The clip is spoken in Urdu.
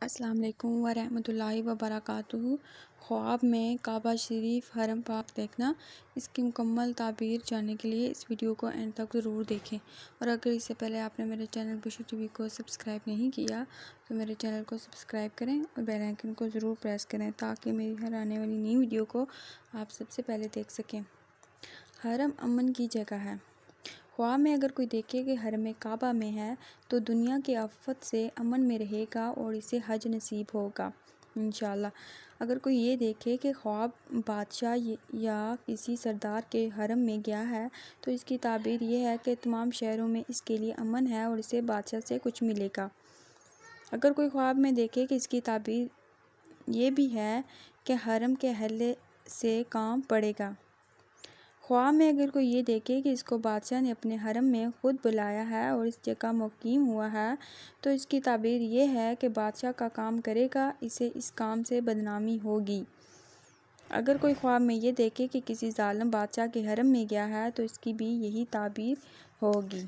السلام علیکم ورحمۃ اللہ وبرکاتہ۔ خواب میں کعبہ شریف حرم پاک دیکھنا، اس کی مکمل تعبیر جاننے کے لیے اس ویڈیو کو اینڈ تک ضرور دیکھیں، اور اگر اس سے پہلے آپ نے میرے چینل بشر ٹی وی کو سبسکرائب نہیں کیا تو میرے چینل کو سبسکرائب کریں اور بیل آئیکن کو ضرور پریس کریں تاکہ میری ہر آنے والی نئی ویڈیو کو آپ سب سے پہلے دیکھ سکیں۔ حرم امن کی جگہ ہے۔ خواب میں اگر کوئی دیکھے کہ حرم کعبہ میں ہے تو دنیا کی آفت سے امن میں رہے گا اور اسے حج نصیب ہوگا انشاءاللہ۔ اگر کوئی یہ دیکھے کہ خواب بادشاہ یا کسی سردار کے حرم میں گیا ہے تو اس کی تعبیر یہ ہے کہ تمام شہروں میں اس کے لیے امن ہے اور اسے بادشاہ سے کچھ ملے گا۔ اگر کوئی خواب میں دیکھے کہ اس کی تعبیر یہ بھی ہے کہ حرم کے اہل سے کام پڑے گا۔ خواب میں اگر کوئی یہ دیکھے کہ اس کو بادشاہ نے اپنے حرم میں خود بلایا ہے اور اس جگہ مقیم ہوا ہے تو اس کی تعبیر یہ ہے کہ بادشاہ کا کام کرے گا، اسے اس کام سے بدنامی ہوگی۔ اگر کوئی خواب میں یہ دیکھے کہ کسی ظالم بادشاہ کے حرم میں گیا ہے تو اس کی بھی یہی تعبیر ہوگی۔